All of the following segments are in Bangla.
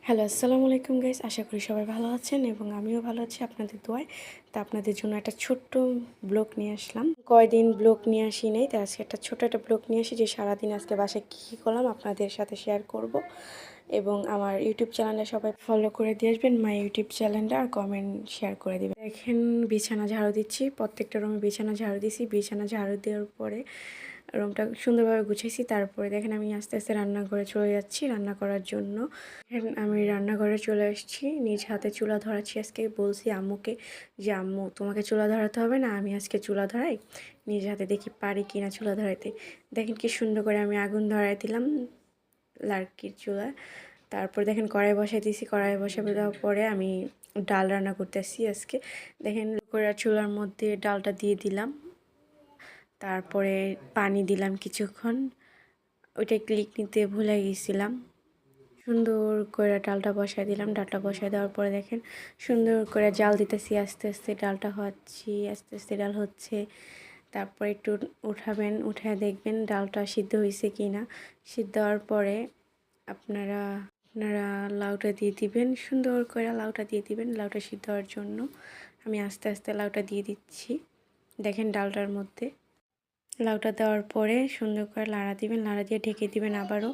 হ্যালো, আসসালামু আলাইকুম গাইস। আশা করি সবাই ভালো আছেন এবং আমিও ভালো আছি আপনাদের দোয়ায়। তো আপনাদের জন্য একটা ছোট্ট ব্লগ নিয়ে আসলাম। কয়দিন ব্লগ নিয়ে আসি নাই, তো আজকে একটা ছোট একটা ব্লগ নিয়ে আসি যে সারাদিন আজকে বাসায় কী করলাম আপনাদের সাথে শেয়ার করব। এবং আমার ইউটিউব চ্যানেলে সবাই ফলো করে দিয়ে আসবেন, মাই ইউটিউব চ্যানেলটা, আর কমেন্ট শেয়ার করে দেবেন। দেখেন বিছানা ঝাড়ু দিচ্ছি, প্রত্যেকটা রুমে বিছানা ঝাড়ু দিছি। বিছানা ঝাড়ু দেওয়ার পরে রুমটা সুন্দরভাবে গুছিয়েছি। তারপরে দেখেন আমি আস্তে আস্তে রান্নাঘরে চলে যাচ্ছি রান্না করার জন্য। আমি রান্নাঘরে চলে আসছি, নিজ হাতে চুলা ধরাচ্ছি। আজকে বলছি আম্মুকে যে আম্মু তোমাকে চুলা ধরাতে হবে না, আমি আজকে চুলা ধরাই, নিজ হাতে দেখি পারি কিনা চুলা ধরাইতে। দেখেন কি সুন্দর করে আমি আগুন ধরাই দিলাম লার্কির চুলা। তারপর দেখেন কড়াই বসাই দিয়েছি। কড়াই বসাই দেওয়ার পরে আমি ডাল রান্না করতেছি আজকে। দেখেন করে চুলার মধ্যে ডালটা দিয়ে দিলাম, তারপরে পানি দিলাম কিছুক্ষণ। ওইটা ক্লিক নিতে ভুলে গেছিলাম। সুন্দর করে ডালটা বসাই দিলাম। ডালটা বসাই দেওয়ার পরে দেখেন সুন্দর করে জাল দিতেছি। আস্তে আস্তে ডালটা হচ্ছি, আস্তে আস্তে ডাল হচ্ছে। তারপরে একটু উঠাবেন, উঠে দেখবেন ডালটা সিদ্ধ হয়েছে কি না। সিদ্ধ হওয়ার পরে আপনারা লাউটা দিয়ে দিবেন, সুন্দর করে লাউটা দিয়ে দিবেন লাউটা সিদ্ধ হওয়ার জন্য। আমি আস্তে আস্তে লাউটা দিয়ে দিচ্ছি দেখেন ডালটার মধ্যে। লাউটা দেওয়ার পরে সুন্দর করে নাড়া দিবেন, নাড়া দিয়ে ঢেকে দিবেন আবারও।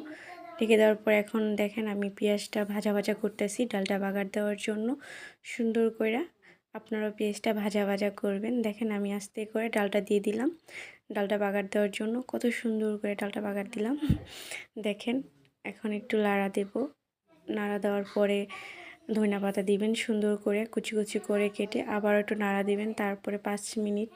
ঢেকে দেওয়ার পর এখন দেখেন আমি পেঁয়াজটা ভাজা ভাজা করতেছি ডালটা বাগার দেওয়ার জন্য। সুন্দর করে আপনারাও পেঁয়াজটা ভাজা ভাজা করবেন। দেখেন আমি আস্তে করে ডালটা দিয়ে দিলাম ডালটা বাগার দেওয়ার জন্য। কত সুন্দর করে ডালটা বাগার দিলাম দেখেন। এখন একটু নাড়া দেব। নাড়া দেওয়ার পরে ধনিয়া পাতা দিবেন সুন্দর করে কুচি কুচি করে কেটে, আবার একটু নাড়া দিবেন। তারপরে 5 মিনিট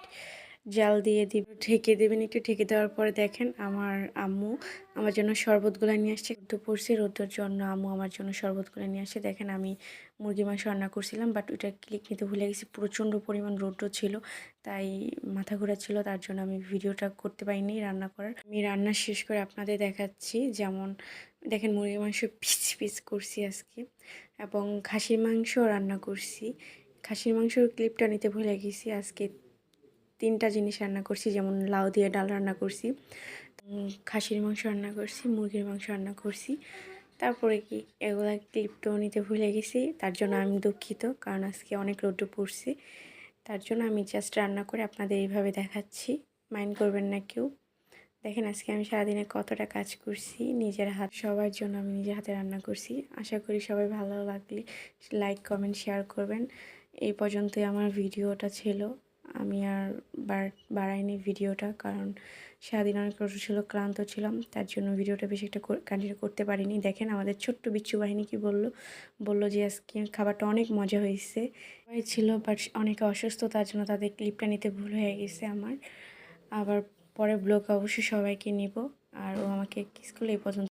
জাল দিয়ে ঢেকে দেবেন। একটু ঢেকে দেওয়ার পরে দেখেন আমার আম্মু আমার জন্য শরবতগুলো নিয়ে আসছে। রোদ্দুর পড়ছে, রোদ্দুর জন্য আম্মু আমার জন্য শরবতগুলো নিয়ে আসছে। দেখেন আমি মুরগি মাংস রান্না করছিলাম, বাট ওইটা ক্লিক নিতে ভুলে গেছি। প্রচণ্ড পরিমাণ রোদ্দুর ছিল, তাই মাথা ঘোরা ছিল, তার জন্য আমি ভিডিওটা করতে পারিনি রান্না করার। আমি রান্না শেষ করে আপনাদের দেখাচ্ছি। যেমন দেখেন মুরগি মাংস পিস পিস করছি আজকে, এবং খাসির মাংস রান্না করছি। খাসির মাংসর ক্লিপটা নিতে ভুলে গেছি। আজকে 3টা জিনিস রান্না করছি, যেমন লাউ দিয়ে ডাল রান্না করছি, খাসির মাংস রান্না করছি, মুরগির মাংস রান্না করছি। তারপরে কি এগুলা ক্লিপটাও নিতে ভুলে গেছি, তার জন্য আমি দুঃখিত, কারণ আজকে অনেক রোদ্দুর পড়ছে। তার জন্য আমি জাস্ট রান্না করে আপনাদের এইভাবে দেখাচ্ছি, মাইন্ড করবেন না কেউ। দেখেন আজকে আমি সারাদিনে কতটা কাজ করছি নিজের হাত, সবার জন্য আমি নিজের হাতে রান্না করছি। আশা করি সবাই ভালো লাগলে লাইক কমেন্ট শেয়ার করবেন। এই পর্যন্তই আমার ভিডিওটা ছিল। আমি আর বাড়াইনি ভিডিওটা, কারণ সারাদিন অনেক কষ্ট ছিল, ক্লান্ত ছিলাম, তার জন্য ভিডিওটা বেশি একটা কন্টিনিউ করতে পারিনি। দেখেন আমাদের ছোট্ট বিচ্ছু বাহিনী কি বললো যে আজকে খাবারটা অনেক মজা হয়েছে। সবাই ছিল, বাট অনেকে অসুস্থ, তার জন্য তাদের ক্লিপটা নিতে ভুল হয়ে গেছে আমার। আবার পরে ব্লগ অবশ্যই সবাইকে নিব। আর ও আমাকে কিস করলে এই পর্যন্ত।